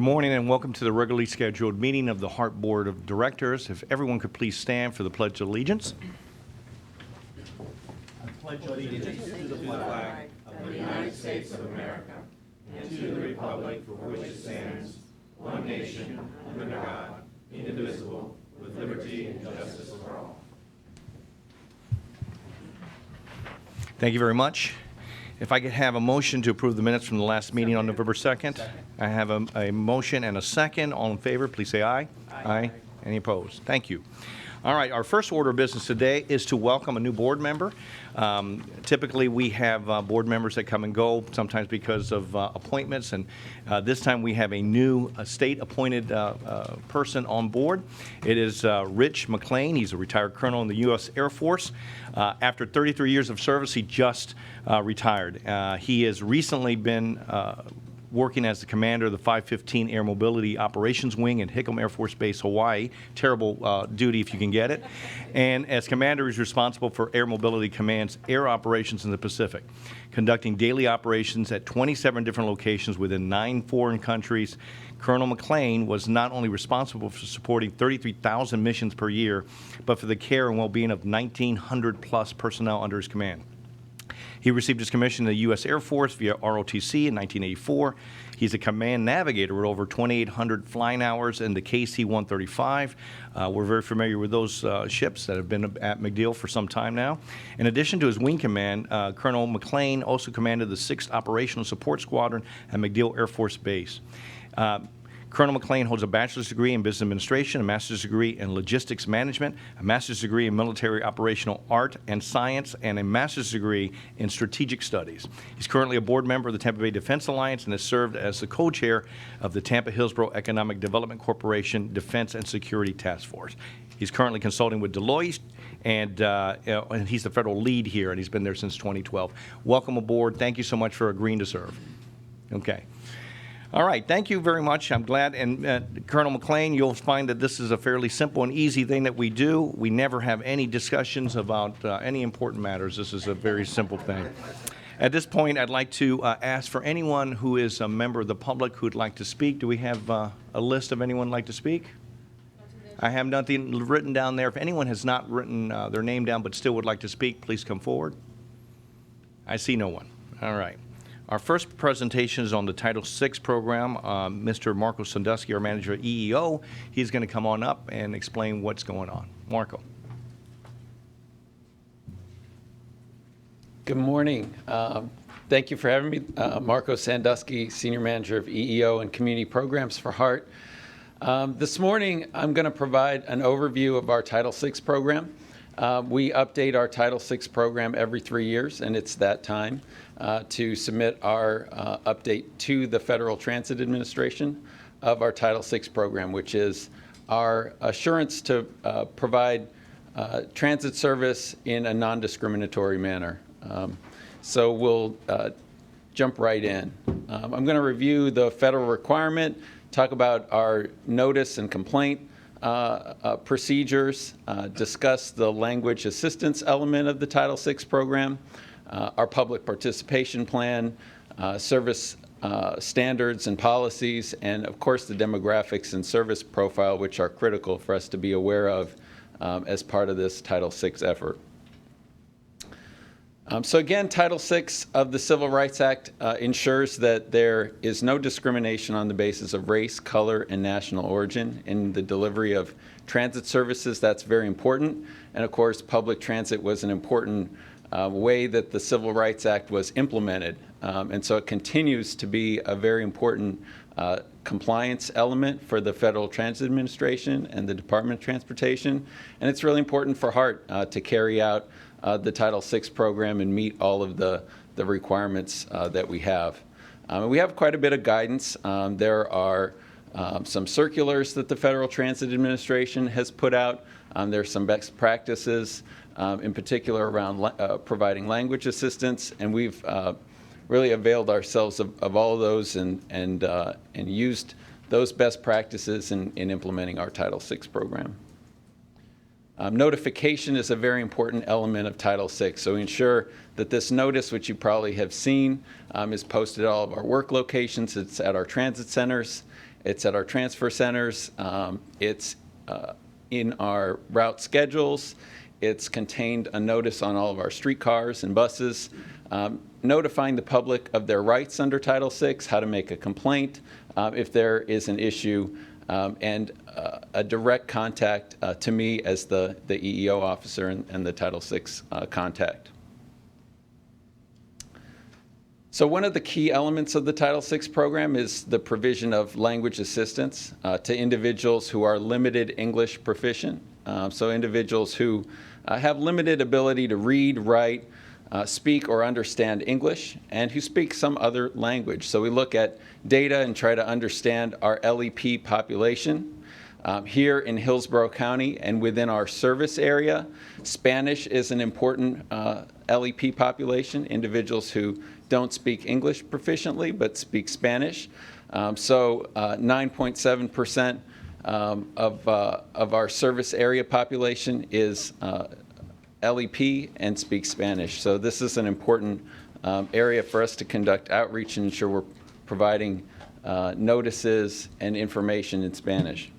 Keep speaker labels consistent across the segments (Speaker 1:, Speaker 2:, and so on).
Speaker 1: Good morning and welcome to the regularly scheduled meeting of the HART Board of Directors. If everyone could please stand for the Pledge of Allegiance. I pledge allegiance to the flag of the United States of America and to the republic for which it stands, one nation, under God, indivisible, with liberty and justice for all. Thank you very much. If I could have a motion to approve the minutes from the last meeting on November 2nd. I have a motion and a second. All in favor, please say aye. Aye. Any opposed? Thank you. All right, our first order of business today is to welcome a new board member. Typically, we have board members that come and go, sometimes because of appointments, and this time we have a new state-appointed person on board. It is Rich McLean. He's a retired colonel in the U.S. Air Force. After 33 years of service, he just retired. He has recently been working as the commander of the 515 Air Mobility Operations Wing at Hickam Air Force Base, Hawaii. Terrible duty if you can get it. And as commander, he's responsible for Air Mobility Command's air operations in the Pacific, conducting daily operations at 27 different locations within 9 foreign countries. Colonel McLean was not only responsible for supporting 33,000 missions per year, but for the care and well-being of 1,900 plus personnel under his command. He received his commission in the U.S. Air Force via ROTC in 1984. He's a command navigator with over 2,800 flying hours in the KC-135. We're very familiar with those ships that have been at MacDill for some time now. In addition to his wing command, Colonel McLean also commanded the 6th Operational Support Squadron at MacDill Air Force Base. Colonel McLean holds a bachelor's degree in business administration, a master's degree in logistics management, a master's degree in military operational art and science, and a master's degree in strategic studies. He's currently a board member of the Tampa Bay Defense Alliance and has served as the co-chair of the Tampa Hillsborough Economic Development Corporation Defense and Security Task Force. He's currently consulting with Deloitte, and he's the federal lead here, and he's been there since 2012. Welcome aboard. Thank you so much for agreeing to serve. Okay. All right, thank you very much. I'm glad. And Colonel McLean, you'll find that this is a fairly simple and easy thing that we do. We never have any discussions about any important matters. This is a very simple thing. At this point, I'd like to ask for anyone who is a member of the public who'd like to speak. Do we have a list of anyone who'd like to speak? I have nothing written down there. If anyone has not written their name down but still would like to speak, please come forward. I see no one. All right. Our first presentation is on the Title VI program. Mr. Marco Sandusky, our manager at EEO, he's going to come on up and explain what's going on. Marco.
Speaker 2: Good morning. Thank you for having me. Marco Sandusky, Senior Manager of EEO and Community Programs for HART. This morning, I'm going to provide an overview of our Title VI program. We update our Title VI program every 3 years, and it's that time to submit our update to the Federal Transit Administration of our Title VI program, which is our assurance to provide transit service in a non-discriminatory manner. So we'll jump right in. I'm going to review the federal requirement, talk about our notice and complaint procedures, discuss the language assistance element of the Title VI program, our public participation plan, service standards and policies, and of course the demographics and service profile, which are critical for us to be aware of as part of this Title VI effort. So again, Title VI of the Civil Rights Act ensures that there is no discrimination on the basis of race, color, and national origin in the delivery of transit services. That's very important. And of course, public transit was an important way that the Civil Rights Act was implemented. And so it continues to be a very important compliance element for the Federal Transit Administration and the Department of Transportation. And it's really important for HART to carry out the Title VI program and meet all of the requirements that we have. We have quite a bit of guidance. There are some circulars that the Federal Transit Administration has put out. There are some best practices, in particular around providing language assistance, and we've really availed ourselves of all of those and used those best practices in implementing our Title VI program. Notification is a very important element of Title VI, so we ensure that this notice, which you probably have seen, is posted at all of our work locations. It's at our transit centers, It's at our transfer centers. It's in our route schedules. It's contained a notice on all of our streetcars and buses, notifying the public of their rights under Title VI, how to make a complaint if there is an issue, and a direct contact to me as the EEO officer and the Title VI contact. So one of the key elements of the Title VI program is the provision of language assistance to individuals who are limited English proficient. So individuals who have limited ability to read, write, speak or understand English, and who speak some other language. So we look at data and try to understand our LEP population. Here in Hillsborough County and within our service area, Spanish is an important LEP population, individuals who don't speak English proficiently but speak Spanish. So 9.7% of our service area population is LEP and speaks Spanish. So this is an important area for us to conduct outreach and ensure we're providing notices and information in Spanish.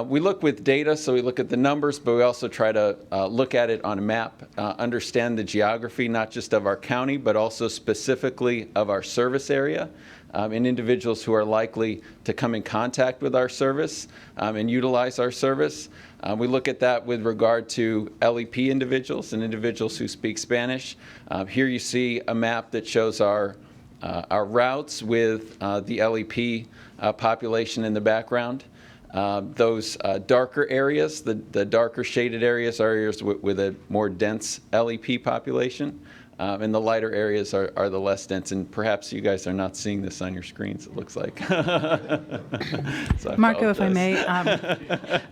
Speaker 2: We look with data, so we look at the numbers, but we also try to look at it on a map, understand the geography, not just of our county, but also specifically of our service area, and individuals who are likely to come in contact with our service and utilize our service. We look at that with regard to LEP individuals and individuals who speak Spanish. Here you see a map that shows our routes with the LEP population in the background. Those darker areas, the darker shaded areas, are areas with a more dense LEP population, and the lighter areas are the less dense. And perhaps you guys are not seeing this on your screens, it looks like. So
Speaker 3: Marco, if I may,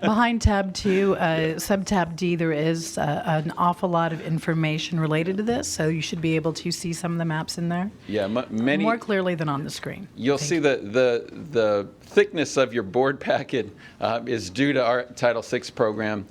Speaker 3: behind tab 2, sub-tab D, there is an awful lot of information related to this, so you should be able to see some of the maps in there.
Speaker 2: Yeah, many
Speaker 3: more clearly than on the screen.
Speaker 2: You'll see the thickness of your board packet is due to our Title VI program.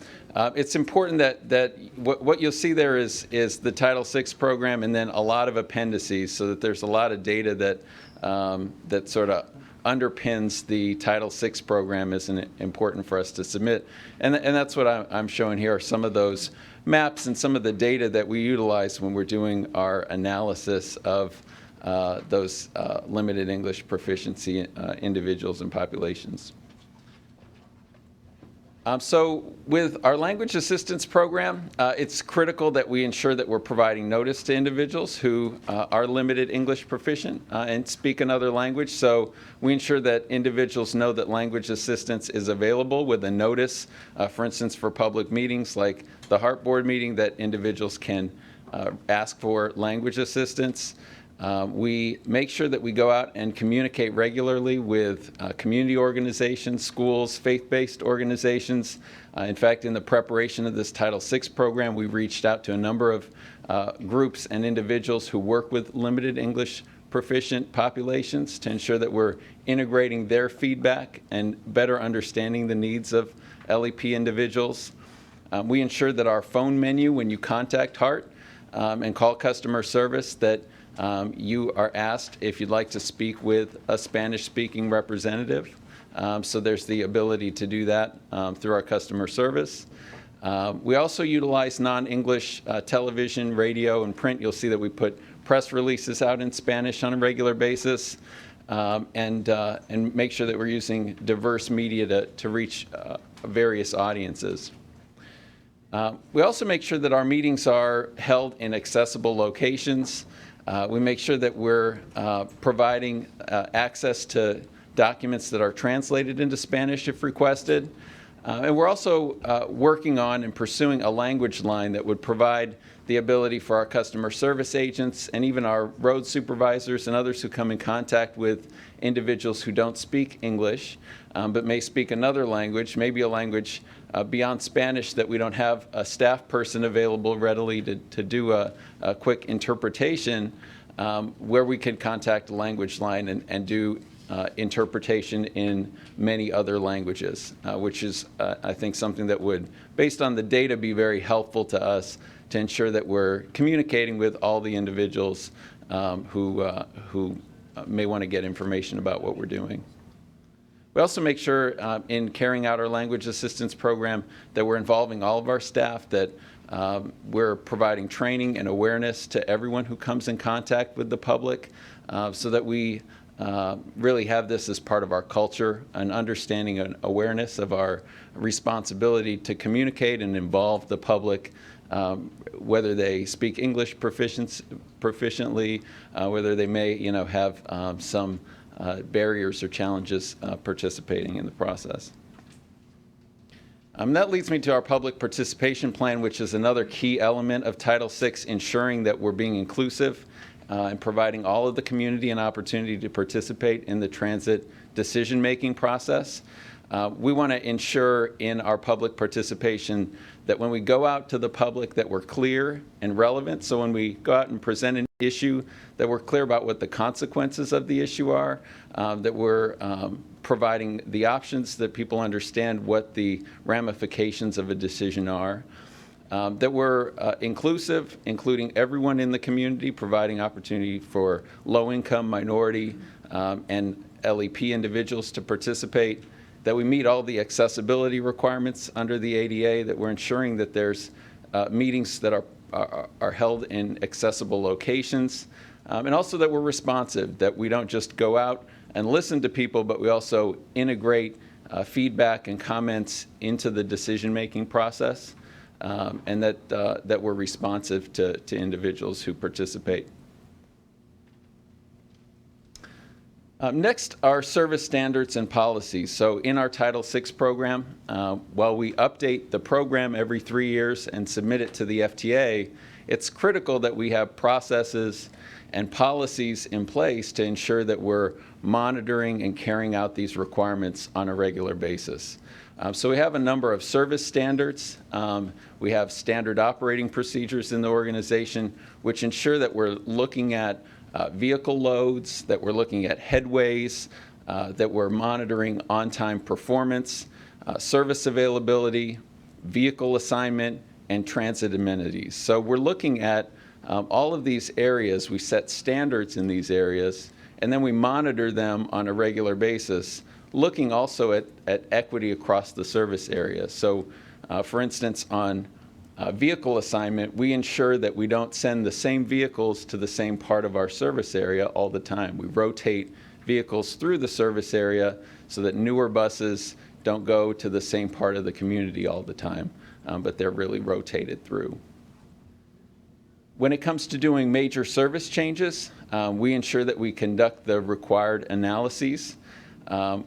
Speaker 2: It's important that what you'll see there is the Title VI program and then a lot of appendices, so that there's a lot of data that sort of underpins the Title VI program is important for us to submit. And that's what I'm showing here, are some of those maps and some of the data that we utilize when we're doing our analysis of those limited English proficiency individuals and populations. So with our language assistance program, it's critical that we ensure that we're providing notice to individuals who are limited English proficient and speak another language. So we ensure that individuals know that language assistance is available with a notice, for instance, for public meetings like the HART board meeting, that individuals can ask for language assistance. We make sure that we go out and communicate regularly with community organizations, schools, faith-based organizations. In fact, in the preparation of this Title VI program, we reached out to a number of groups and individuals who work with limited English proficient populations to ensure that we're integrating their feedback and better understanding the needs of LEP individuals. We ensure that our phone menu, when you contact HART and call customer service, that you are asked if you'd like to speak with a Spanish-speaking representative. So there's the ability to do that through our customer service. We also utilize non-English television, radio, and print. You'll see that we put press releases out in Spanish on a regular basis, and make sure that we're using diverse media to reach various audiences. We also make sure that our meetings are held in accessible locations. We make sure that we're providing access to documents that are translated into Spanish if requested. And we're also working on and pursuing a language line that would provide the ability for our customer service agents and even our road supervisors and others who come in contact with individuals who don't speak English but may speak another language, maybe a language beyond Spanish that we don't have a staff person available readily to do a quick interpretation, where we can contact a language line and do interpretation in many other languages, which is, I think, something that would, based on the data, be very helpful to us to ensure that we're communicating with all the individuals who may want to get information about what we're doing. We also make sure in carrying out our language assistance program that we're involving all of our staff, that we're providing training and awareness to everyone who comes in contact with the public, so that we really have this as part of our culture, an understanding and awareness of our responsibility to communicate and involve the public, whether they speak English proficiently, whether they may have some barriers or challenges participating in the process. That leads me to our public participation plan, which is another key element of Title VI, ensuring that we're being inclusive and providing all of the community an opportunity to participate in the transit decision-making process. We want to ensure in our public participation that when we go out to the public that we're clear and relevant. So when we go out and present an issue, that we're clear about what the consequences of the issue are, that we're providing the options, that people understand what the ramifications of a decision are, that we're inclusive, including everyone in the community, providing opportunity for low-income, minority, and LEP individuals to participate, that we meet all the accessibility requirements under the ADA, that we're ensuring that there's meetings that are held in accessible locations, and also that we're responsive, that we don't just go out and listen to people, but we also integrate feedback and comments into the decision-making process, and that we're responsive to individuals who participate. Next are service standards and policies. So in our Title VI program, while we update the program every 3 years and submit it to the FTA, it's critical that we have processes and policies in place to ensure that we're monitoring and carrying out these requirements on a regular basis. So we have a number of service standards. We have standard operating procedures in the organization, which ensure that we're looking at vehicle loads, that we're looking at headways, that we're monitoring on-time performance, service availability, vehicle assignment, and transit amenities. So we're looking at all of these areas. We set standards in these areas, and then we monitor them on a regular basis, looking also at equity across the service area. So for instance, on vehicle assignment, we ensure that we don't send the same vehicles to the same part of our service area all the time. We rotate vehicles through the service area so that newer buses don't go to the same part of the community all the time, but they're really rotated through. When it comes to doing major service changes, we ensure that we conduct the required analyses.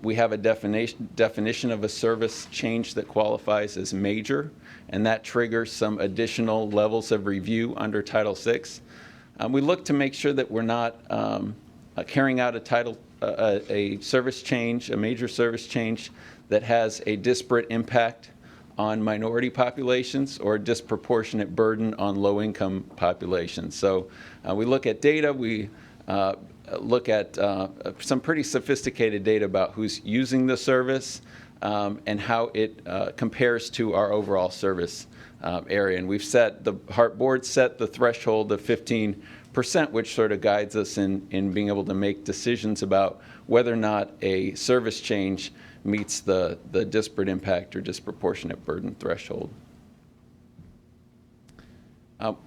Speaker 2: We have a definition of a service change that qualifies as major, and that triggers some additional levels of review under Title VI. We look to make sure that we're not carrying out a service change, a major service change that has a disparate impact on minority populations or a disproportionate burden on low-income populations. So we look at data. We look at some pretty sophisticated data about who's using the service and how it compares to our overall service area. And we've set, the HART board set the threshold of 15%, which sort of guides us in being able to make decisions about whether or not a service change meets the disparate impact or disproportionate burden threshold.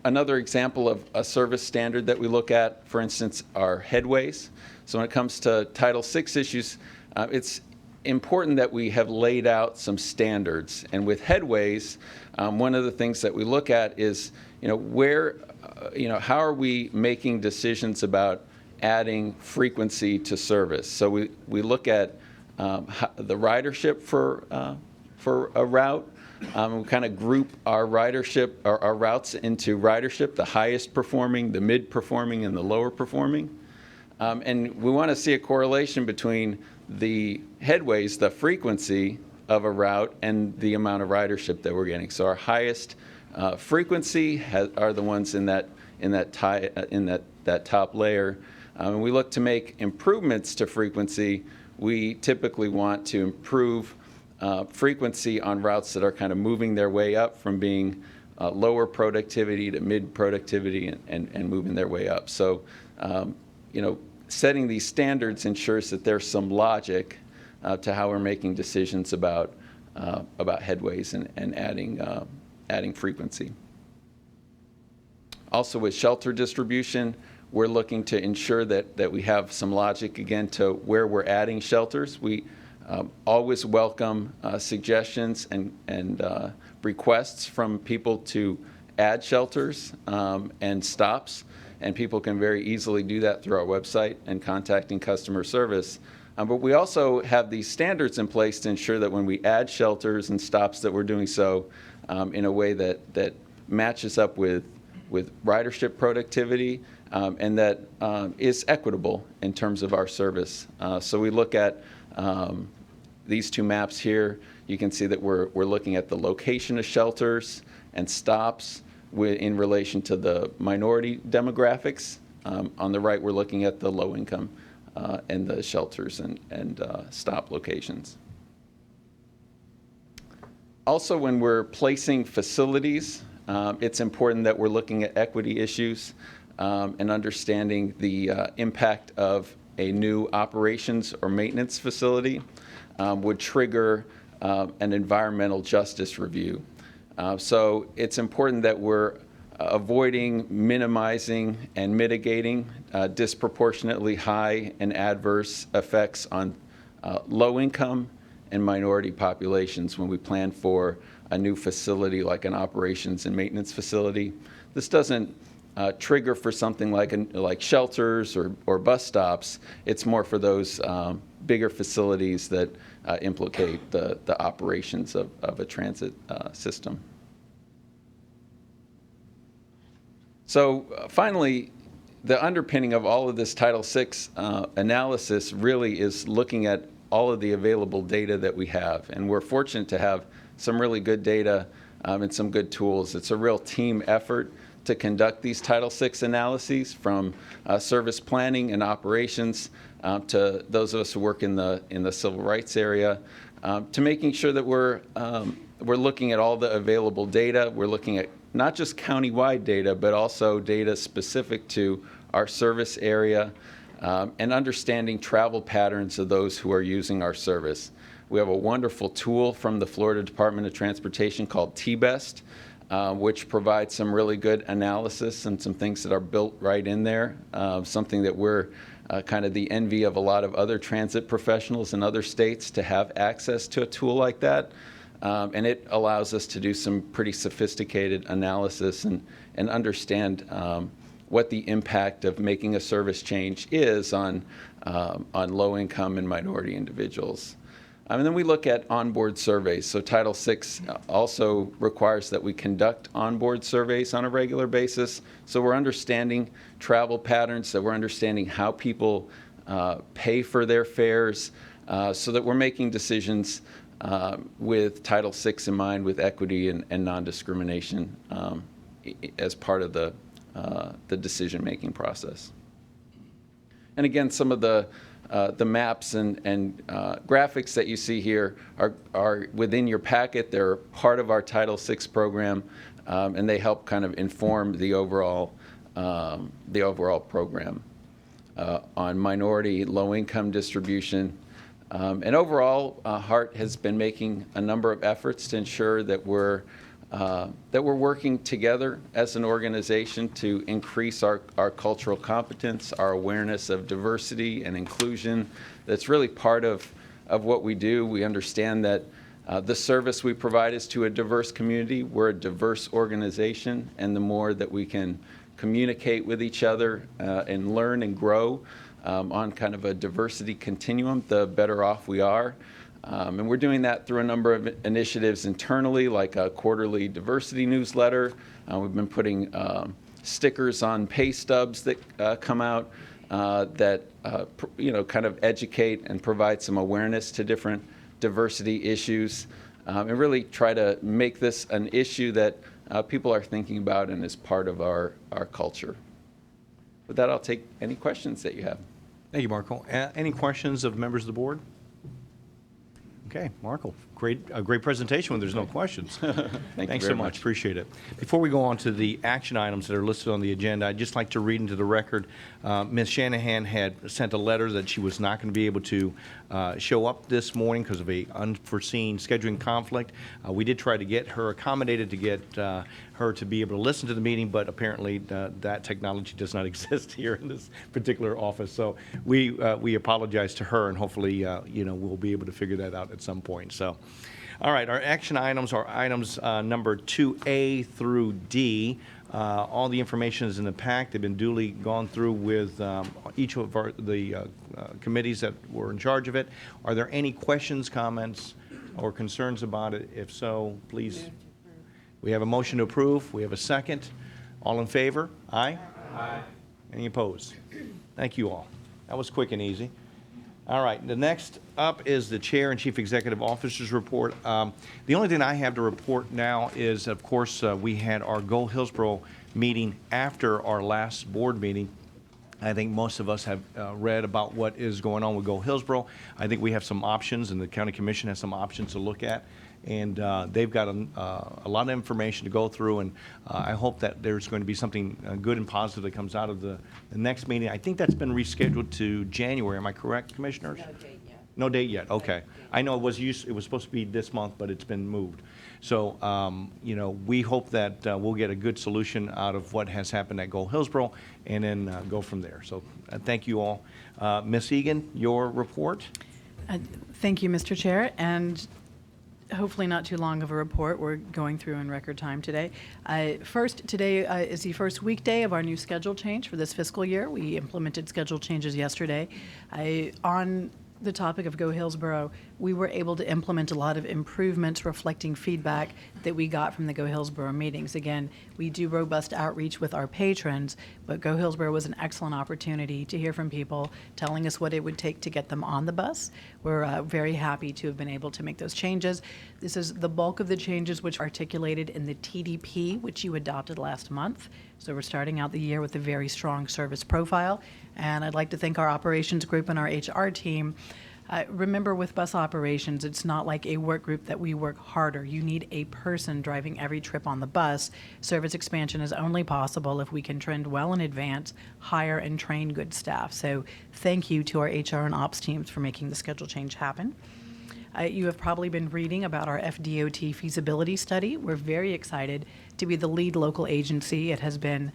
Speaker 2: Another example of a service standard that we look at, for instance, are headways. So when it comes to Title VI issues, it's important that we have laid out some standards. And with headways, one of the things that we look at is, how are we making decisions about adding frequency to service? So we look at the ridership for a route. We kind of group our ridership, our routes into ridership, the highest performing, the mid performing, and the lower performing. And we want to see a correlation between the headways, the frequency of a route, and the amount of ridership that we're getting. So our highest frequency are the ones in that top layer. And we look to make improvements to frequency. We typically want to improve frequency on routes that are kind of moving their way up from being lower productivity to mid productivity and moving their way up. So, setting these standards ensures that there's some logic to how we're making decisions about headways and adding frequency. Also with shelter distribution, we're looking to ensure that we have some logic again to where we're adding shelters. We always welcome suggestions and requests from people to add shelters and stops, and people can very easily do that through our website and contacting customer service. But we also have these standards in place to ensure that when we add shelters and stops that we're doing so in a way that matches up with ridership productivity and that is equitable in terms of our service. So we look at these two maps here. You can see that we're looking at the location of shelters and stops in relation to the minority demographics. On the right, we're looking at the low income and the shelters and stop locations. Also, when we're placing facilities, it's important that we're looking at equity issues and understanding the impact of a new operations or maintenance facility would trigger an environmental justice review. So it's important that we're avoiding, minimizing, and mitigating disproportionately high and adverse effects on low-income and minority populations when we plan for a new facility like an operations and maintenance facility. This doesn't trigger for something like shelters or bus stops. It's more for those bigger facilities that implicate the operations of a transit system. So finally, the underpinning of all of this Title VI analysis really is looking at all of the available data that we have. And we're fortunate to have some really good data and some good tools. It's a real team effort to conduct these Title VI analyses, from service planning and operations to those of us who work in the civil rights area, to making sure that we're looking at all the available data. We're looking at not just county-wide data, but also data specific to our service area, and understanding travel patterns of those who are using our service. We have a wonderful tool from the Florida Department of Transportation called T-Best, which provides some really good analysis and some things that are built right in there, something that we're kind of the envy of a lot of other transit professionals in other states to have access to a tool like that. And it allows us to do some pretty sophisticated analysis and understand what the impact of making a service change is on low-income and minority individuals. And then we look at onboard surveys. So Title VI also requires that we conduct onboard surveys on a regular basis. So we're understanding travel patterns, that we're understanding how people pay for their fares, so that we're making decisions with Title VI in mind, with equity and non-discrimination as part of the decision-making process. And again, some of the maps and graphics that you see here are within your packet. They're part of our Title VI program, and they help kind of inform the overall program on minority, low-income distribution. And overall, HART has been making a number of efforts to ensure that we're working together as an organization to increase our cultural competence, our awareness of diversity and inclusion. That's really part of what we do. We understand that the service we provide is to a diverse community. We're a diverse organization, and the more that we can communicate with each other and learn and grow on kind of a diversity continuum, the better off we are. And we're doing that through a number of initiatives internally, like a quarterly diversity newsletter. We've been putting stickers on pay stubs that come out that kind of educate and provide some awareness to different diversity issues, and really try to make this an issue that people are thinking about and is part of our culture. With that, I'll take any questions that you have.
Speaker 1: Thank you, Marco. Any questions of members of the board? Okay, Marco, great. a great presentation when there's no questions.
Speaker 2: Thank you
Speaker 1: Thanks
Speaker 2: very
Speaker 1: so much.
Speaker 2: much.
Speaker 1: Appreciate it. Before we go on to the action items that are listed on the agenda, I'd just like to read into the record, Ms. Shanahan had sent a letter that she was not going to be able to show up this morning because of a unforeseen scheduling conflict. We did try to get her accommodated to get her to be able to listen to the meeting, but apparently that technology does not exist here in this particular office. So we apologize to her, and hopefully we'll be able to figure that out at some point. So, all right, our action items are items number 2A through D. All the information is in the pack. They've been duly gone through with each of the committees that were in charge of it. Are there any questions, comments, or concerns about it? If so, please. We have a motion to approve. We have a second. All in favor? Aye? Aye. Any opposed? Thank you all. That was quick and easy. All right, the next up is the Chair and Chief Executive Officer's report. The only thing I have to report now is, of course, we had our Go Hillsborough meeting after our last board meeting. I think most of us have read about what is going on with Go Hillsborough. I think we have some options, and the County Commission has some options to look at. And they've got a lot of information to go through, and I hope that there's going to be something good and positive that comes out of the next meeting. I think that's been rescheduled to January. Am I correct, Commissioners?
Speaker 4: No date yet.
Speaker 1: No date yet. Okay. I know it was supposed to be this month, but it's been moved. So we hope that we'll get a good solution out of what has happened at Go Hillsborough, and then go from there. So thank you all. Ms. Egan, your report.
Speaker 3: Thank you, Mr. Chair, and hopefully not too long of a report. We're going through in record time today. Today is the first weekday of our new schedule change for this fiscal year. We implemented schedule changes yesterday. On the topic of Go Hillsborough, we were able to implement a lot of improvements reflecting feedback that we got from the Go Hillsborough meetings. Again, we do robust outreach with our patrons, but Go Hillsborough was an excellent opportunity to hear from people telling us what it would take to get them on the bus. We're very happy to have been able to make those changes. This is the bulk of the changes which are articulated in the TDP, which you adopted last month. So we're starting out the year with a very strong service profile. And I'd like to thank our operations group and our HR team. Remember, with bus operations, it's not like a work group that we work harder. You need a person driving every trip on the bus. Service expansion is only possible if we can trend well in advance, hire and train good staff. So thank you to our HR and ops teams for making the schedule change happen. You have probably been reading about our FDOT feasibility study. We're very excited to be the lead local agency. It has been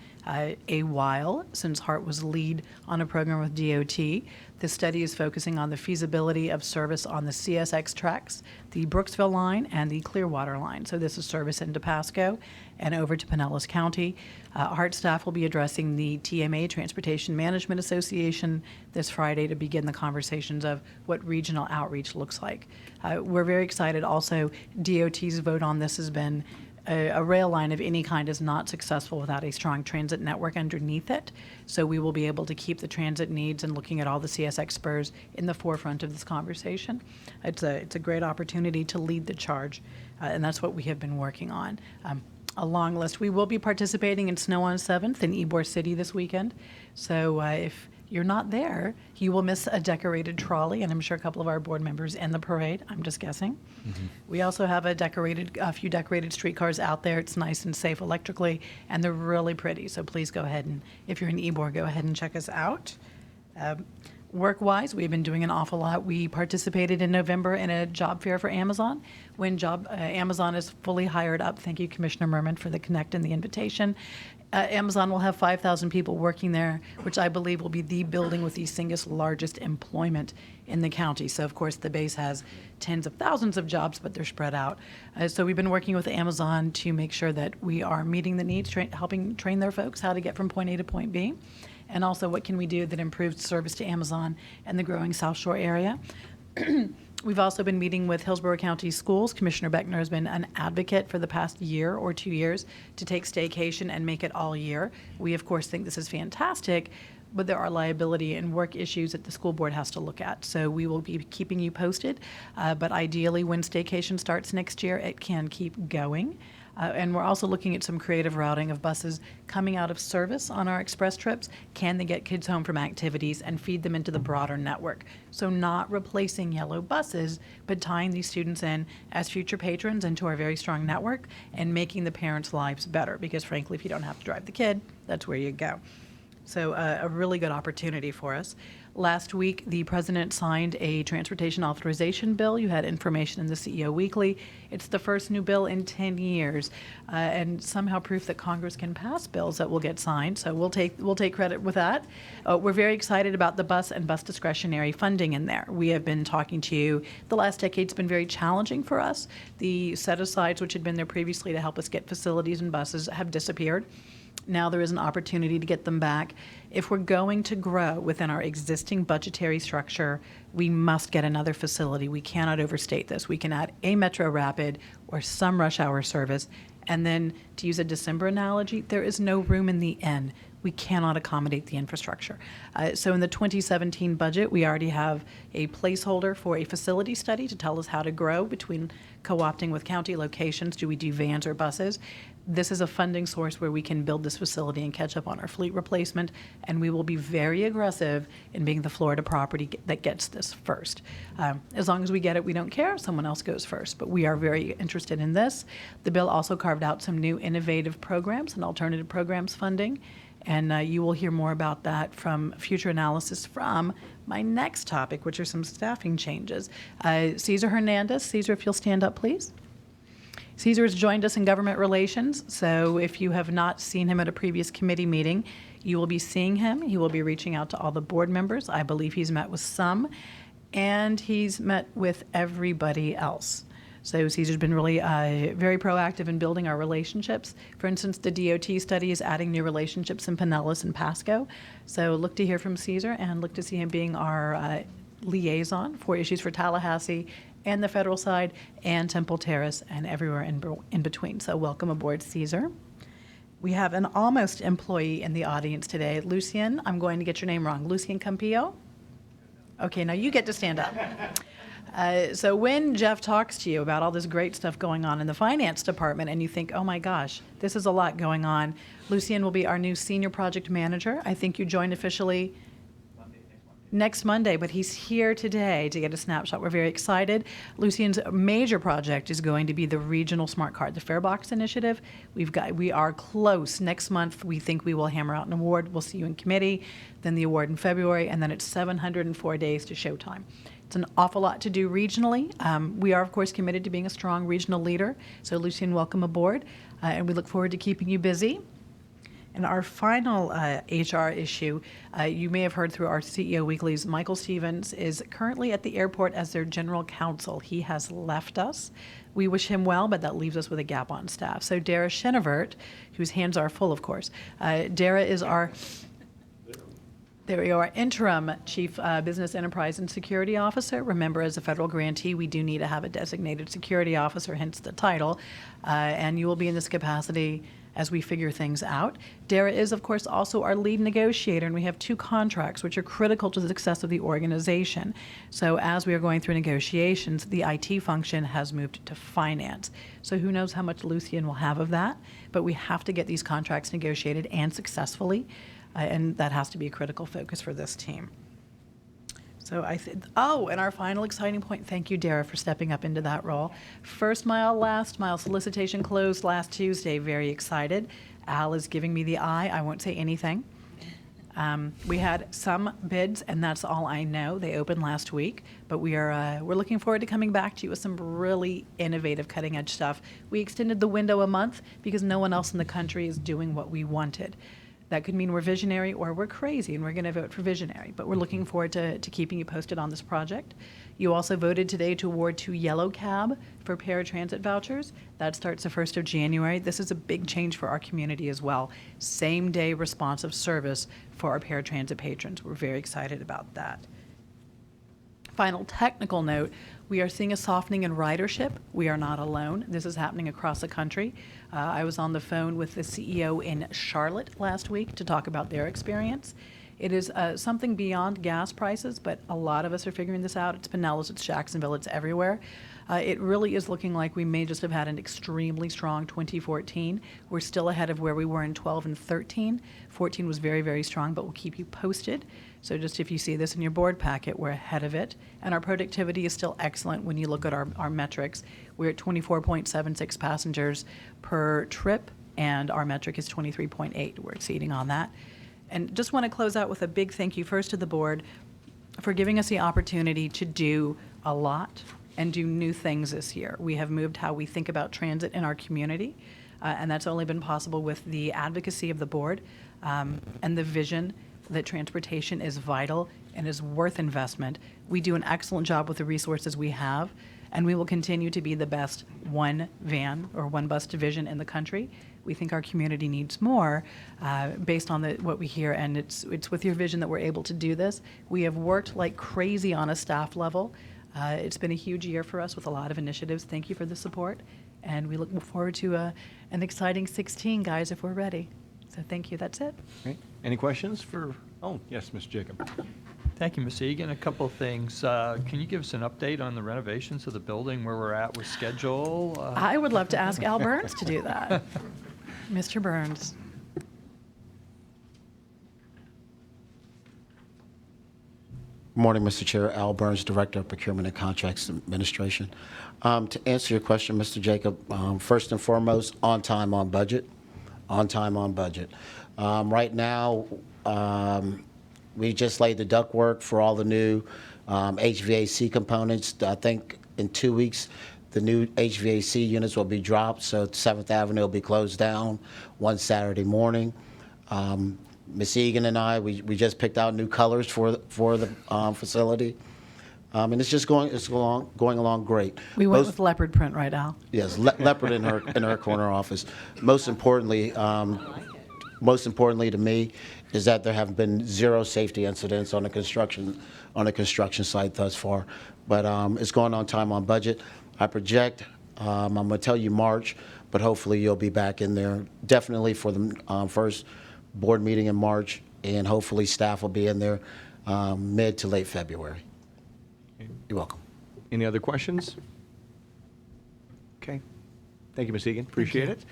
Speaker 3: a while since HART was lead on a program with DOT. This study is focusing on the feasibility of service on the CSX tracks, the Brooksville line, and the Clearwater line. So this is service into Pasco and over to Pinellas County. HART staff will be addressing the TMA, Transportation Management Association, this Friday to begin the conversations of what regional outreach looks like. We're very excited also. DOT's vote on this has been a rail line of any kind is not successful without a strong transit network underneath it. So we will be able to keep the transit needs and looking at all the CSX spurs in the forefront of this conversation. It's a great opportunity to lead the charge, and that's what we have been working on. A long list. We will be participating in Snow on 7th in Ybor City this weekend. So if you're not there, you will miss a decorated trolley, and I'm sure a couple of our board members in the parade. I'm just guessing. Mm-hmm. We also have a few decorated streetcars out there. It's nice and safe electrically, and they're really pretty. So please go ahead and, if you're in Ybor, go ahead and check us out. Work-wise, we've been doing an awful lot. We participated in November in a job fair for Amazon. When Amazon is fully hired up, thank you, Commissioner Merman, for the connect and the invitation. Amazon will have 5,000 people working there, which I believe will be the building with the single largest employment in the county. So, of course, the base has tens of thousands of jobs, but they're spread out. So we've been working with Amazon to make sure that we are meeting the needs, helping train their folks how to get from point A to point B. And also, what can we do that improves service to Amazon and the growing South Shore area? We've also been meeting with Hillsborough County Schools. Commissioner Beckner has been an advocate for the past year or 2 years to take staycation and make it all year. We, of course, think this is fantastic, but there are liability and work issues that the school board has to look at. So we will be keeping you posted. But ideally, when staycation starts next year, it can keep going. And we're also looking at some creative routing of buses coming out of service on our express trips. Can they get kids home from activities and feed them into the broader network? So not replacing yellow buses, but tying these students in as future patrons into our very strong network and making the parents' lives better. Because frankly, if you don't have to drive the kid, that's where you go. So a really good opportunity for us. Last week, the president signed a transportation authorization bill. You had information in the CEO Weekly. It's the first new bill in 10 years, and somehow proof that Congress can pass bills that will get signed. So we'll take credit with that. We're very excited about the bus and bus discretionary funding in there. We have been talking to you. The last decade's been very challenging for us. The set-asides, which had been there previously to help us get facilities and buses, have disappeared. Now there is an opportunity to get them back. If we're going to grow within our existing budgetary structure, we must get another facility. We cannot overstate this. We can add a Metro Rapid or some rush hour service. And then, to use a December analogy, there is no room in the inn. We cannot accommodate the infrastructure. So in the 2017 budget, we already have a placeholder for a facility study to tell us how to grow between co-opting with county locations. Do we do vans or buses? This is a funding source where we can build this facility and catch up on our fleet replacement, and we will be very aggressive in being the Florida property that gets this first. As long as we get it, we don't care. Someone else goes first, but we are very interested in this. The bill also carved out some new innovative programs and alternative programs funding, and you will hear more about that from future analysis from my next topic, which are some staffing changes. Cesar Hernandez. Cesar, if you'll stand up, please. Cesar has joined us in government relations, so if you have not seen him at a previous committee meeting, you will be seeing him. He will be reaching out to all the board members. I believe he's met with some, and he's met with everybody else. So Cesar's been really very proactive in building our relationships. For instance, the DOT study is adding new relationships in Pinellas and Pasco. So look to hear from Cesar and look to see him being our liaison for issues for Tallahassee and the federal side and Temple Terrace and everywhere in between. So welcome aboard, Cesar. We have an almost employee in the audience today. Lucien, I'm going to get your name wrong. Lucien Campillo? Okay, now you get to stand up. So when Jeff talks to you about all this great stuff going on in the finance department and you think, oh my gosh, this is a lot going on, Lucien will be our new senior project manager. I think you joined officially next Monday, but he's here today to get a snapshot. We're very excited. Lucien's major project is going to be the regional smart card, the Farebox initiative. We are close. Next month, we think we will hammer out an award. We'll see you in committee, then the award in February, and then it's 704 days to showtime. It's an awful lot to do regionally. We are, of course, committed to being a strong regional leader. So, Lucien, welcome aboard, and we look forward to keeping you busy. And our final HR issue, you may have heard through our CEO Weeklies, Michael Stevens is currently at the airport as their general counsel. He has left us. We wish him well, but that leaves us with a gap on staff. So Dara Shinevert, whose hands are full, of course, Dara is our... There we are, interim Chief Business Enterprise and Security Officer. Remember, as a federal grantee, we do need to have a designated security officer, hence the title. And you will be in this capacity as we figure things out. Dara is, of course, also our lead negotiator, and we have 2 contracts which are critical to the success of the organization. So as we are going through negotiations, the IT function has moved to finance. So who knows how much Lucien will have of that, but we have to get these contracts negotiated and successfully. And that has to be a critical focus for this team. So and our final exciting point, thank you, Dara, for stepping up into that role. First mile, last mile solicitation closed last Tuesday. Very excited. Al is giving me the eye. I won't say anything. We had some bids, and that's all I know. They opened last week, but we're looking forward to coming back to you with some really innovative, cutting-edge stuff. We extended the window a month because no one else in the country is doing what we wanted. That could mean we're visionary or we're crazy, and we're going to vote for visionary. But we're looking forward to keeping you posted on this project. You also voted today to award 2 Yellow Cab for paratransit vouchers. That starts the 1st of January. This is a big change for our community as well. Same-day responsive service for our paratransit patrons. We're very excited about that. Final technical note, we are seeing a softening in ridership. We are not alone. This is happening across the country. I was on the phone with the CEO in Charlotte last week to talk about their experience. It is something beyond gas prices, but a lot of us are figuring this out. It's Pinellas, it's Jacksonville, it's everywhere. It really is looking like we may just have had an extremely strong 2014. We're still ahead of where we were in 12 and 13. 14 was very, very strong, but we'll keep you posted. So just if you see this in your board packet, we're ahead of it. And our productivity is still excellent when you look at our metrics. We're at 24.76 passengers per trip, and our metric is 23.8. We're exceeding on that. And just want to close out with a big thank you first to the board for giving us the opportunity to do a lot and do new things this year. We have moved how we think about transit in our community, and that's only been possible with the advocacy of the board and the vision that transportation is vital and is worth investment. We do an excellent job with the resources we have, and we will continue to be the best one van or one bus division in the country. We think our community needs more based on what we hear, and it's with your vision that we're able to do this. We have worked like crazy on a staff level. It's been a huge year for us with a lot of initiatives. Thank you for the support, and we look forward to an exciting 16, guys, if we're ready. So thank you. That's it.
Speaker 1: Okay. Any questions for, oh, yes, Mr. Jacob.
Speaker 4: Thank you, Ms. Egan. A couple of things. Can you give us an update on the renovations of the building, where we're at with schedule?
Speaker 3: I would love to ask Al Burns to do that. Mr. Burns.
Speaker 5: Good morning, Mr. Chair. Al Burns, Director of Procurement and Contracts Administration. To answer your question, Mr. Jacob, first and foremost, on time, on budget. On time, on budget. Right now, we just laid the ductwork for all the new HVAC components. I think in 2 weeks, the new HVAC units will be dropped, so 7th Avenue will be closed down one Saturday morning. Ms. Egan and I, we just picked out new colors for the facility, and it's just going along great.
Speaker 3: We went with leopard print, right, Al?
Speaker 5: Yes, leopard in her corner office. Most importantly to me is that there have been 0 safety incidents on a construction site thus far. But it's going on time, on budget. I project, I'm going to tell you March, but hopefully you'll be back in there definitely for the first board meeting in March, and hopefully staff will be in there mid to late February. You're welcome.
Speaker 1: Any other questions? Okay. Thank you, Ms. Egan. Appreciate it.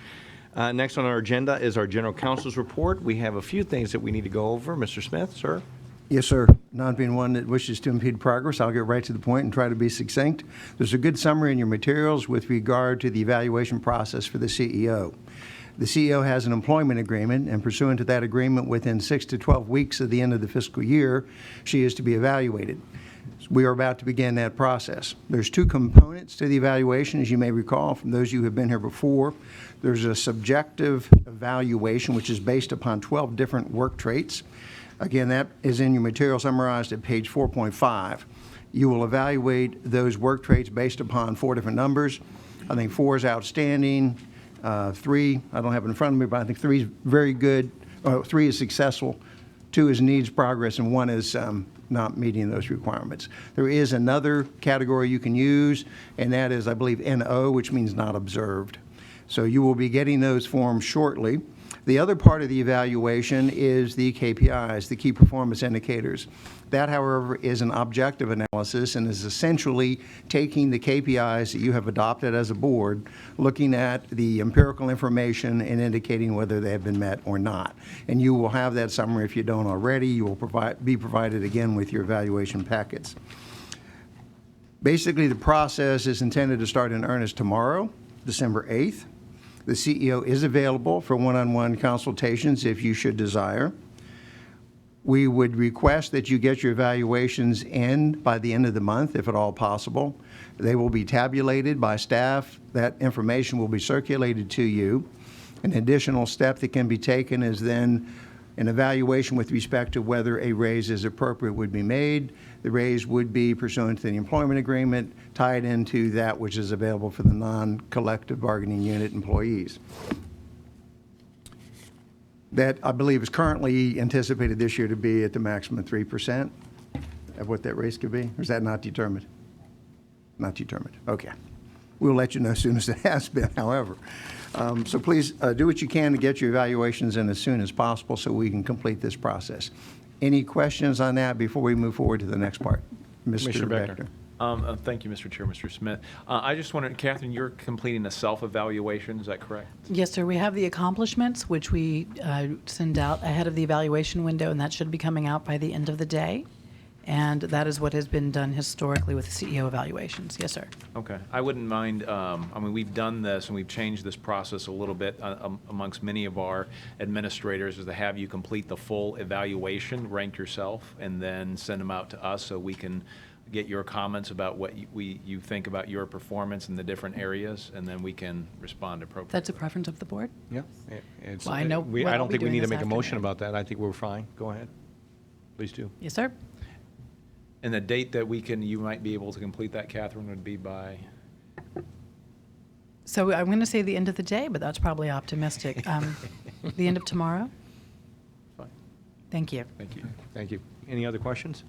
Speaker 1: Next on our agenda is our General Counsel's report. We have a few things that we need to go over. Mr. Smith, sir?
Speaker 6: Yes, sir. Not being one that wishes to impede progress, I'll get right to the point and try to be succinct. There's a good summary in your materials with regard to the evaluation process for the CEO. The CEO has an employment agreement, and pursuant to that agreement, within 6 to 12 weeks of the end of the fiscal year, she is to be evaluated. We are about to begin that process. There's 2 components to the evaluation, as you may recall from those of you who have been here before. There's a subjective evaluation, which is based upon 12 different work traits. Again, that is in your material summarized at page 4.5. You will evaluate those work traits based upon 4 different numbers. I think 4 is outstanding. 3, I don't have it in front of me, but I think 3 is very good. 3 is successful. 2 is needs progress, and 1 is not meeting those requirements. There is another category you can use, and that is, I believe, NO, which means not observed. So you will be getting those forms shortly. The other part of the evaluation is the KPIs, the key performance indicators. That, however, is an objective analysis and is essentially taking the KPIs that you have adopted as a board, looking at the empirical information and indicating whether they have been met or not. And you will have that summary if you don't already. You will be provided again with your evaluation packets. Basically, the process is intended to start in earnest tomorrow, December 8th. The CEO is available for one-on-one consultations if you should desire. We would request that you get your evaluations in by the end of the month, if at all possible. They will be tabulated by staff. That information will be circulated to you. An additional step that can be taken is then an evaluation with respect to whether a raise is appropriate would be made. The raise would be pursuant to the employment agreement, tied into that which is available for the non-collective bargaining unit employees. That, I believe, is currently anticipated this year to be at the maximum 3% of what that raise could be. Or is that not determined? Not determined. Okay. We'll let you know as soon as it has been, however. So please do what you can to get your evaluations in as soon as possible so we can complete this process. Any questions on that before we move forward to the next part? Mr.
Speaker 1: Commissioner Beckner.
Speaker 7: Thank you, Mr. Chair, Mr. Smith. I just wondered, Catherine, you're completing a self-evaluation, is that correct?
Speaker 3: Yes, sir. We have the accomplishments, which we send out ahead of the evaluation window, and that should be coming out by the end of the day. And that is what has been done historically with CEO evaluations. Yes, sir.
Speaker 7: Okay. I wouldn't mind, I mean, we've done this and we've changed this process a little bit amongst many of our administrators, is to have you complete the full evaluation, rank yourself, and then send them out to us so we can get your comments about what you think about your performance in the different areas, and then we can respond appropriately.
Speaker 3: That's a preference of the board?
Speaker 1: Yeah.
Speaker 3: Well, I know what
Speaker 1: I
Speaker 3: I'll
Speaker 1: don't
Speaker 3: be
Speaker 1: think we
Speaker 3: doing
Speaker 1: need to
Speaker 3: this
Speaker 1: make a motion
Speaker 3: afternoon.
Speaker 1: about that. I think we're fine. Go ahead. Please do.
Speaker 3: Yes, sir.
Speaker 7: And the date that you might be able to complete that, Catherine, would be by?
Speaker 3: So I'm going to say the end of the day, but that's probably optimistic. The end of tomorrow?
Speaker 7: Fine.
Speaker 3: Thank you.
Speaker 7: Thank you.
Speaker 1: Thank you. Any other questions?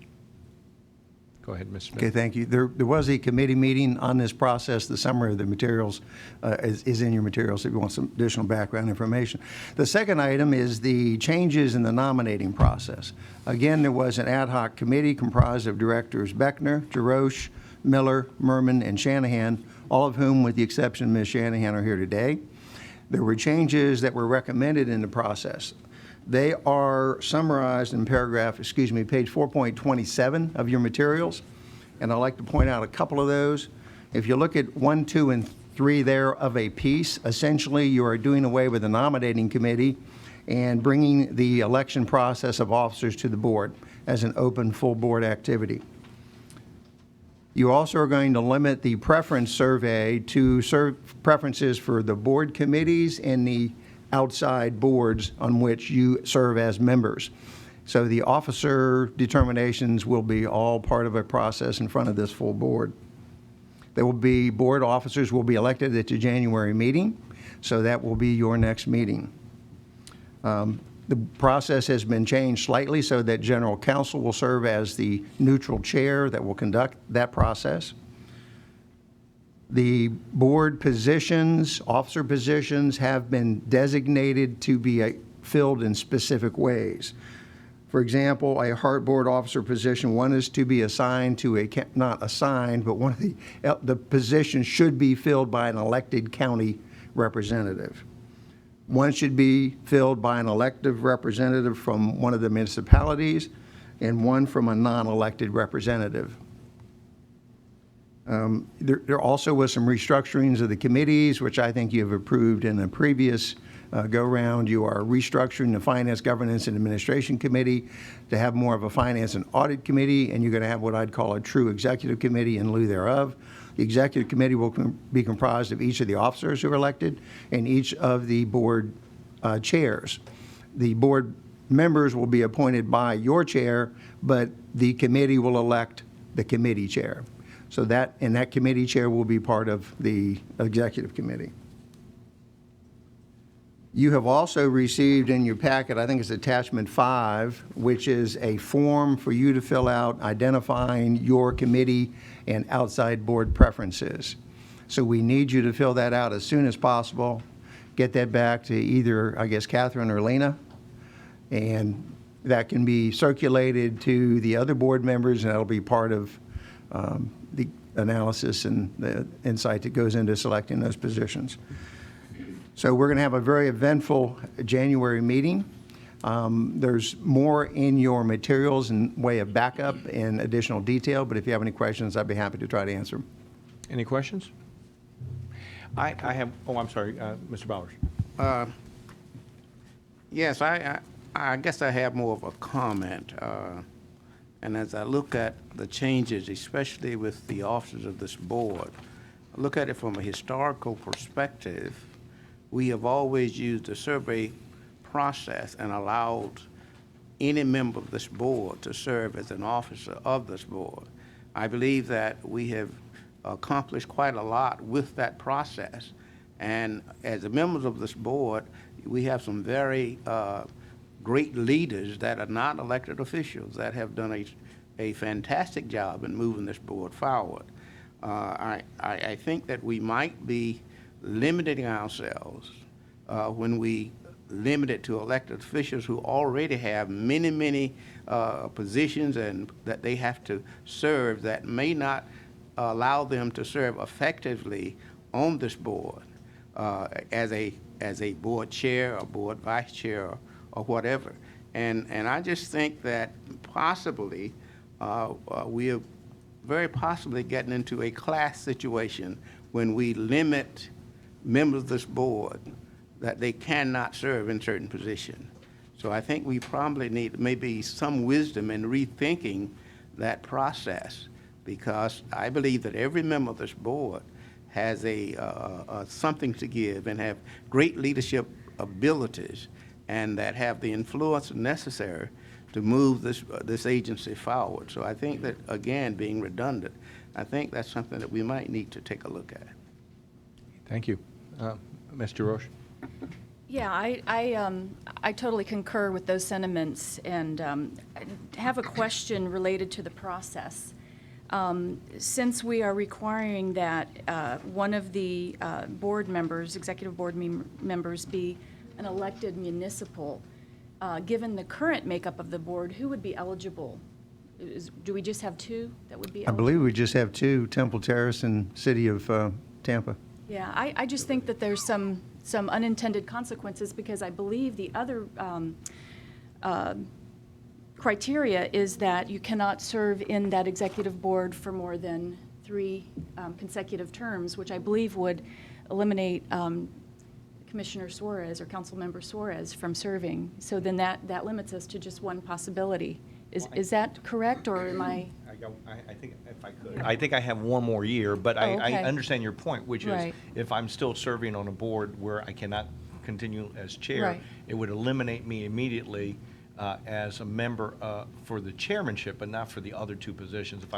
Speaker 1: Go ahead, Ms. Smith.
Speaker 6: Okay, thank you. There was a committee meeting on this process. The summary of the materials is in your materials if you want some additional background information. The second item is the changes in the nominating process. Again, there was an ad hoc committee comprised of directors Beckner, Jarosh, Miller, Merman, and Shanahan, all of whom, with the exception of Ms. Shanahan, are here today. There were changes that were recommended in the process. They are summarized in page 4.27 of your materials, and I'd like to point out a couple of those. If you look at 1, 2, and 3 there of a piece, essentially you are doing away with the nominating committee and bringing the election process of officers to the board as an open, full board activity. You also are going to limit the preference survey to preferences for the board committees and the outside boards on which you serve as members. So the officer determinations will be all part of a process in front of this full board. There will be board officers will be elected at the January meeting, so that will be your next meeting. The process has been changed slightly so that general counsel will serve as the neutral chair that will conduct that process. The board positions, officer positions, have been designated to be filled in specific ways. For example, a HART board officer position, one is to be assigned to not assigned, but one of the positions should be filled by an elected county representative. One should be filled by an elected representative from one of the municipalities, and one from a non-elected representative. There also was some restructurings of the committees, which I think you have approved in a previous go-round. You are restructuring the Finance, Governance, and Administration Committee to have more of a Finance and Audit Committee, and you're going to have what I'd call a true Executive Committee in lieu thereof. The Executive Committee will be comprised of each of the officers who are elected and each of the board chairs. The board members will be appointed by your chair, but the committee will elect the committee chair. So that committee chair will be part of the executive committee. You have also received in your packet, I think it's attachment 5, which is a form for you to fill out identifying your committee and outside board preferences. So we need you to fill that out as soon as possible. Get that back to either, I guess, Catherine or Lena, and that can be circulated to the other board members, and that'll be part of the analysis and the insight that goes into selecting those positions. So we're going to have a very eventful January meeting. There's more in your materials in way of backup and additional detail, but if you have any questions, I'd be happy to try to answer them.
Speaker 1: Any questions? I have, I'm sorry, Mr. Bowers.
Speaker 8: Yes, I guess I have more of a comment. And as I look at the changes, especially with the officers of this board, I look at it from a historical perspective. We have always used the survey process and allowed any member of this board to serve as an officer of this board. I believe that we have accomplished quite a lot with that process. And as the members of this board, we have some very great leaders that are not elected officials that have done a fantastic job in moving this board forward. I think that we might be limiting ourselves when we limit it to elected officials who already have many positions and that they have to serve that may not allow them to serve effectively on this board as a board chair or board vice chair or whatever. And I just think that possibly we are very possibly getting into a class situation when we limit members of this board that they cannot serve in certain positions. So I think we probably need maybe some wisdom in rethinking that process, because I believe that every member of this board has something to give and have great leadership abilities, and that have the influence necessary to move this agency forward. So I think that, again, being redundant, I think that's something that we might need to take a look at.
Speaker 1: Thank you. Mr. Roche?
Speaker 9: Yeah, I totally concur with those sentiments, and have a question related to the process. Since we are requiring that one of the board members, executive board members, be an elected municipal, given the current makeup of the board, who would be eligible? Do we just have two that would be
Speaker 6: I
Speaker 9: eligible?
Speaker 6: believe we just have two, Temple Terrace and City of Tampa.
Speaker 9: Yeah, I just think that there's some unintended consequences, because I believe the other criteria is that you cannot serve in that executive board for more than 3 consecutive terms, which I believe would eliminate Commissioner Suarez or Councilmember Suarez from serving. So then that limits us to just one possibility. Is that correct, or am I?
Speaker 1: I think if I could. I think I have one more year, but
Speaker 9: Oh,
Speaker 1: I
Speaker 9: okay.
Speaker 1: understand your point, which is
Speaker 9: Right.
Speaker 1: if I'm still serving on a board where I cannot continue as chair,
Speaker 9: Right.
Speaker 1: it would eliminate me immediately as a member for the chairmanship, but not for the other 2 positions, if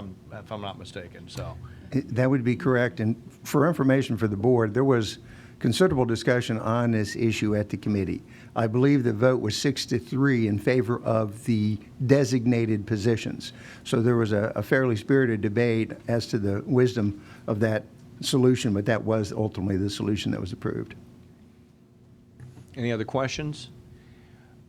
Speaker 1: I'm not mistaken. So,
Speaker 6: That would be correct. And for information for the board, there was considerable discussion on this issue at the committee. I believe the vote was 6-3 in favor of the designated positions. So there was a fairly spirited debate as to the wisdom of that solution, but that was ultimately the solution that was approved.
Speaker 1: any other questions?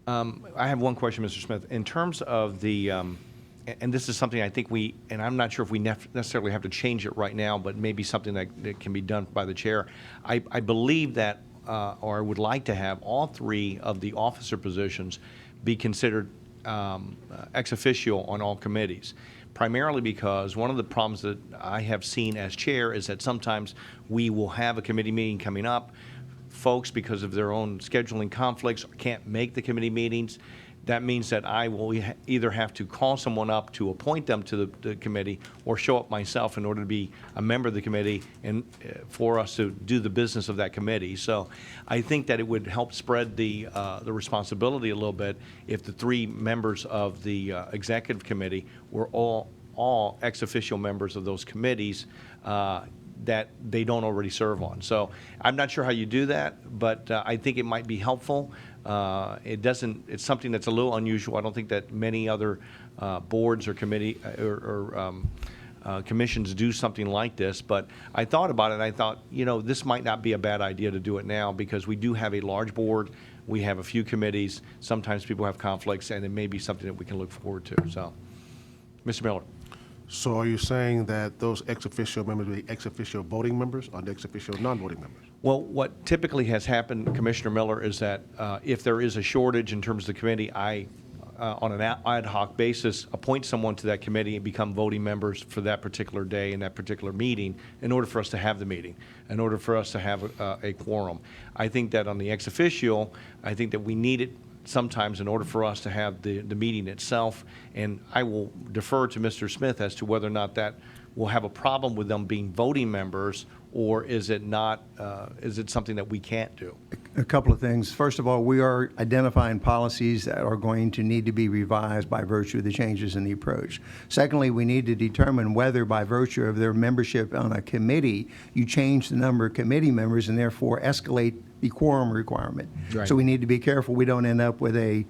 Speaker 1: I have one question, Mr. Smith. In terms of the, and this is something I think and I'm not sure if we necessarily have to change it right now, but maybe something that can be done by the chair. I believe that, or I would like to have all 3 of the officer positions be considered ex officio on all committees, primarily because one of the problems that I have seen as chair is that sometimes we will have a committee meeting coming up. Folks, because of their own scheduling conflicts, can't make the committee meetings. That means that I will either have to call someone up to appoint them to the committee, or show up myself in order to be a member of the committee and for us to do the business of that committee. So I think that it would help spread the responsibility a little bit if the 3 members of the executive committee were all ex officio members of those committees that they don't already serve on. So I'm not sure how you do that, but I think it might be helpful. It's something that's a little unusual. I don't think that many other boards or committee or commissions do something like this, but I thought about it and I thought, this might not be a bad idea to do it now, because we do have a large board. We have a few committees. Sometimes people have conflicts, and it may be something that we can look forward to. So, Mr. Miller.
Speaker 10: So are you saying that those ex officio members will be ex officio voting members or ex officio non-voting members?
Speaker 1: Well, what typically has happened, Commissioner Miller, is that if there is a shortage in terms of the committee, I, on an ad hoc basis, appoint someone to that committee and become voting members for that particular day and that particular meeting in order for us to have the meeting, in order for us to have a quorum. I think that on the ex officio, I think that we need it sometimes in order for us to have the meeting itself, and I will defer to Mr. Smith as to whether or not that will have a problem with them being voting members, or is it not, is it something that we can't do?
Speaker 6: A couple of things. First of all, we are identifying policies that are going to need to be revised by virtue of the changes in the approach. Secondly, we need to determine whether by virtue of their membership on a committee, you change the number of committee members and therefore escalate the quorum requirement.
Speaker 1: Right.
Speaker 6: So we need to be careful we don't end up with a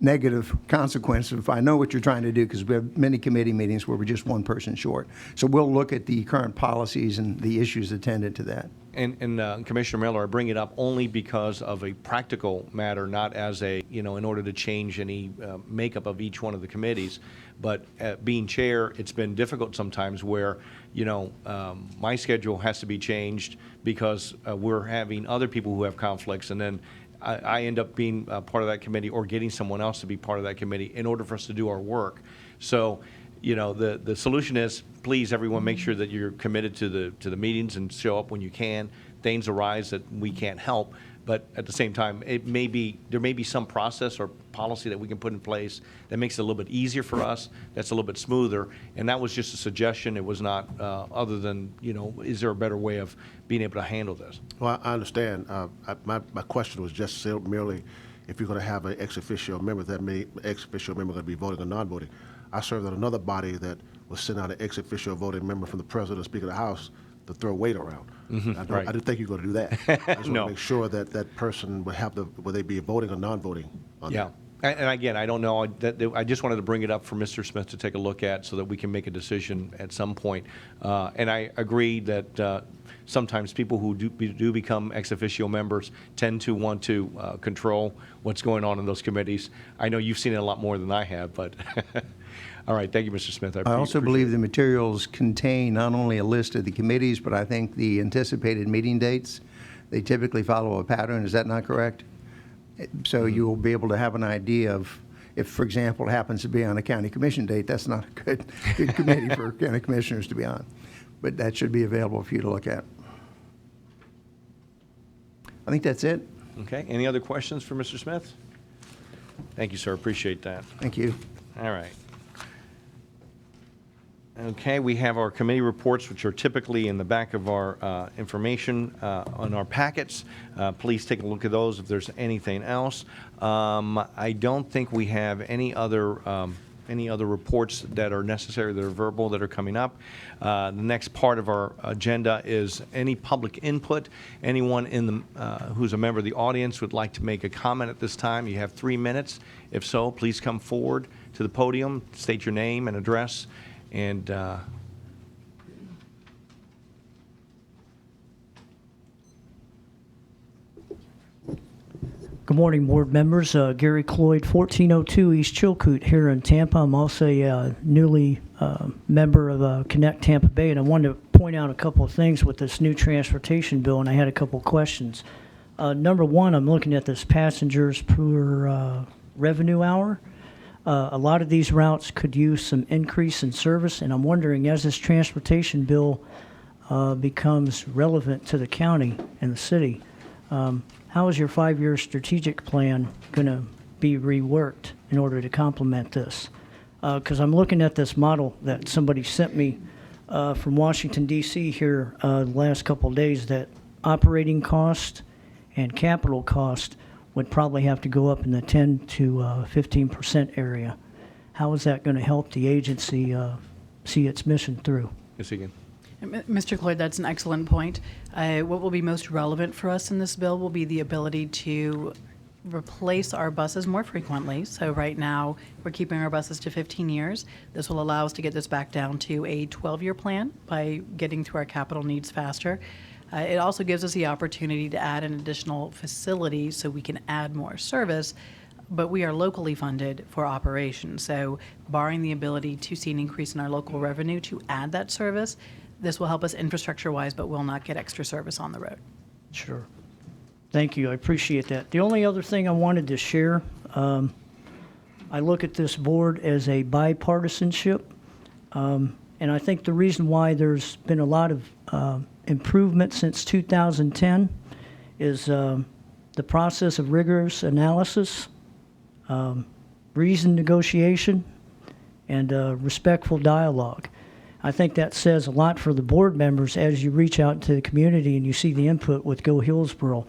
Speaker 6: negative consequence if I know what you're trying to do, because we have many committee meetings where we're just one person short. So we'll look at the current policies and the issues attendant to that.
Speaker 1: And Commissioner Miller, I bring it up only because of a practical matter, not as a, in order to change any makeup of each one of the committees. But being chair, it's been difficult sometimes where, my schedule has to be changed because we're having other people who have conflicts, and then I end up being part of that committee or getting someone else to be part of that committee in order for us to do our work. So, the solution is, please, everyone, make sure that you're committed to the meetings and show up when you can. Things arise that we can't help, but at the same time, there may be some process or policy that we can put in place that makes it a little bit easier for us, that's a little bit smoother, and that was just a suggestion. It was not other than, is there a better way of being able to handle this?
Speaker 10: Well, I understand. My question was just merely if you're going to have an ex officio member, that ex officio member going to be voting or non-voting. I served on another body that was sent out an ex officio voting member from the president or speaker of the House to throw weight around.
Speaker 1: right.
Speaker 10: I didn't think you were going to do that. I just
Speaker 1: No.
Speaker 10: want to make sure that that person would they be voting or non-voting on
Speaker 1: Yeah. And again, I don't know. I just wanted to bring it up for Mr. Smith to take a look at so that we can make a decision at some point. And I agree that sometimes people who do become ex officio members tend to want to control what's going on in those committees. I know you've seen it a lot more than I have, but all right. Thank you, Mr. Smith.
Speaker 6: I also believe the materials contain not only a list of the committees, but I think the anticipated meeting dates. They typically follow a pattern. Is that not correct? So you will be able to have an idea of, if, for example, it happens to be on a county commission date, that's not a good committee for county commissioners to be on. But that should be available for you to look at. I think that's it.
Speaker 1: Okay. Any other questions for Mr. Smith? Thank you, sir. Appreciate that.
Speaker 6: Thank you.
Speaker 1: All right. Okay, we have our committee reports, which are typically in the back of our information on our packets. Please take a look at those if there's anything else. I don't think we have any other reports that are necessary that are verbal that are coming up. The next part of our agenda is any public input. Anyone who's a member of the audience would like to make a comment at this time, you have 3 minutes. If so, please come forward to the podium, state your name and address, and
Speaker 11: Good morning, board members. Gary Cloyd, 1402 East Chilcoot here in Tampa. I'm also a newly member of Connect Tampa Bay, and I wanted to point out a couple of things with this new transportation bill, and I had a couple of questions. Number one, I'm looking at this passengers per revenue hour. A lot of these routes could use some increase in service, and I'm wondering, as this transportation bill becomes relevant to the county and the city, how is your 5-year strategic plan going to be reworked in order to complement this? Because I'm looking at this model that somebody sent me from Washington, D.C. here the last couple of days, that operating cost and capital cost would probably have to go up in the 10 to 15% area. How is that going to help the agency see its mission through?
Speaker 1: yes, again.
Speaker 3: Mr. Cloyd, that's an excellent point. What will be most relevant for us in this bill will be the ability to replace our buses more frequently. So right now, we're keeping our buses to 15 years. This will allow us to get this back down to a 12-year plan by getting through our capital needs faster. It also gives us the opportunity to add an additional facility so we can add more service, but we are locally funded for operations. So barring the ability to see an increase in our local revenue to add that service, this will help us infrastructure-wise, but will not get extra service on the road.
Speaker 11: Sure. Thank you. I appreciate that. The only other thing I wanted to share, I look at this board as a bipartisanship, and I think the reason why there's been a lot of improvement since 2010 is the process of rigorous analysis, reasoned negotiation, and respectful dialogue. I think that says a lot for the board members as you reach out to the community and you see the input with Go Hillsborough.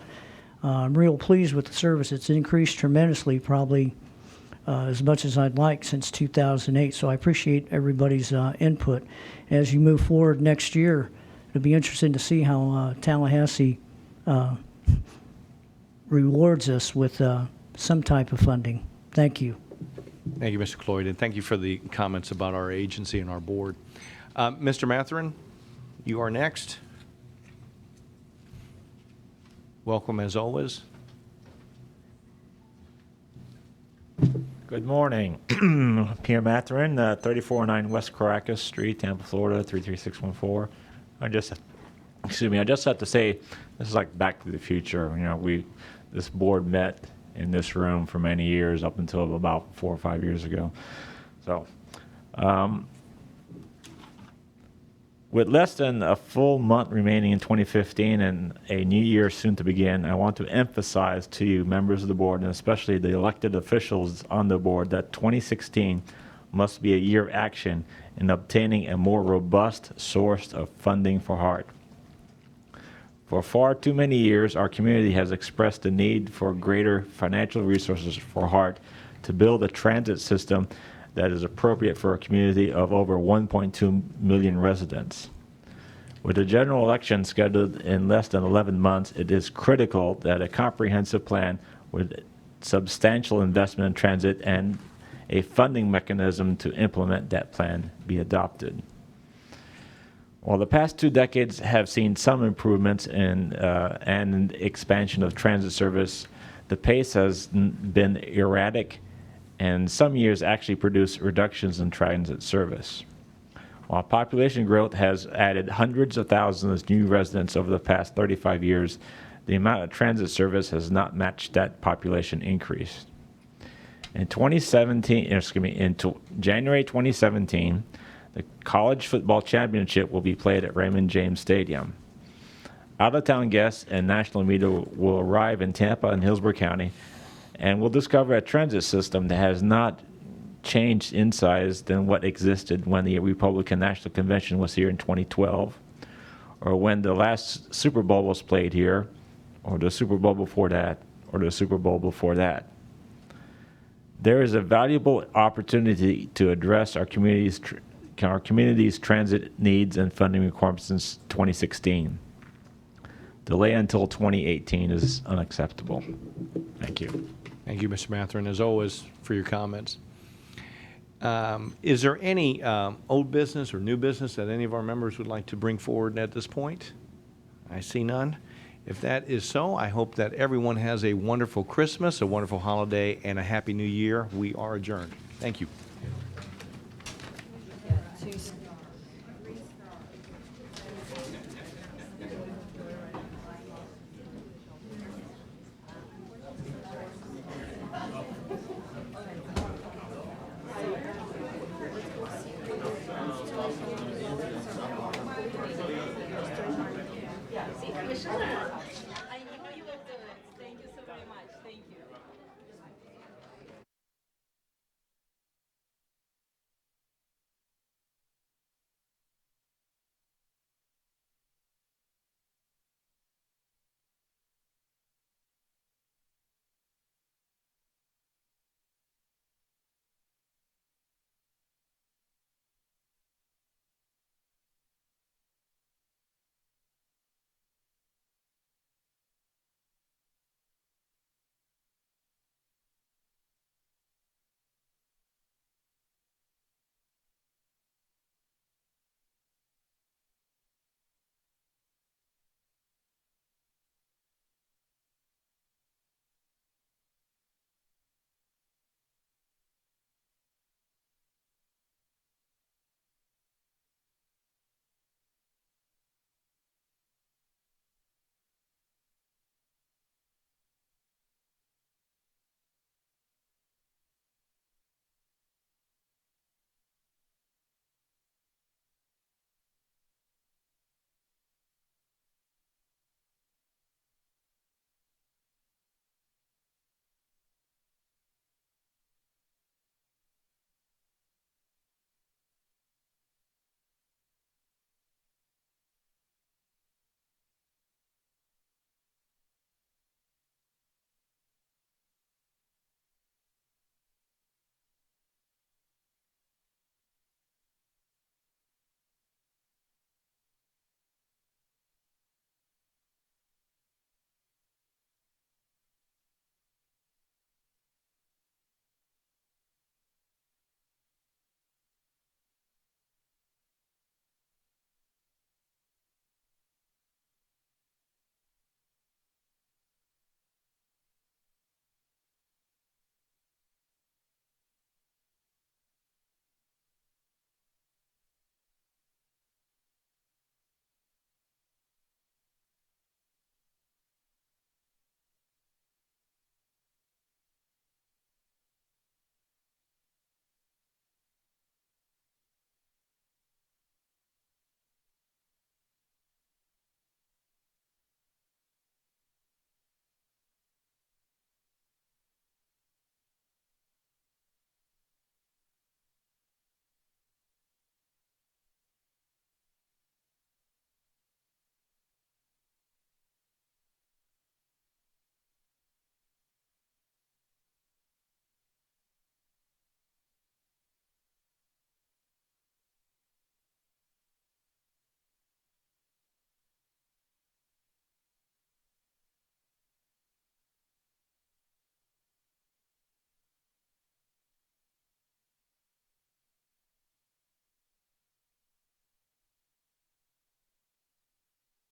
Speaker 11: I'm real pleased with the service. It's increased tremendously, probably as much as I'd like since 2008. So I appreciate everybody's input. As you move forward next year, it'll be interesting to see how Tallahassee rewards us with some type of funding. Thank you.
Speaker 1: Thank you, Mr. Cloyd, and thank you for the comments about our agency and our board. Mr. Matherin, you are next. Welcome as always.
Speaker 12: Good morning. Pierre Matherin, 3409 West Caracas Street, Tampa, Florida, 33614. I just have to say, this is like Back to the Future. You know, this board met in this room for many years, up until about 4 or 5 years ago. So, with less than a full month remaining in 2015 and a new year soon to begin, I want to emphasize to you, members of the board, and especially the elected officials on the board, that 2016 must be a year of action in obtaining a more robust source of funding for HART. For far too many years, our community has expressed the need for greater financial resources for HART to build a transit system that is appropriate for a community of over 1.2 million residents. With the general election scheduled in less than 11 months, it is critical that a comprehensive plan with substantial investment in transit and a funding mechanism to implement that plan be adopted. While the past 2 decades have seen some improvements in and expansion of transit service, the pace has been erratic, and some years actually produce reductions in transit service. While population growth has added hundreds of thousands of new residents over the past 35 years, the amount of transit service has not matched that population increase. In January 2017, the college football championship will be played at Raymond James Stadium. Out-of-town guests and national media will arrive in Tampa and Hillsborough County, and we'll discover a transit system that has not changed in size than what existed when the Republican National Convention was here in 2012, or when the last Super Bowl was played here, or the Super Bowl before that, or the Super Bowl before that. There is a valuable opportunity to address our community's transit needs and funding requirements since 2016. Delay until 2018 is unacceptable. Thank you.
Speaker 1: Thank you, Mr. Matherin, as always, for your comments. Is there any old business or new business that any of our members would like to bring forward at this point? I see none. If that is so, I hope that everyone has a wonderful Christmas, a wonderful holiday, and a Happy New Year. We are adjourned. Thank you.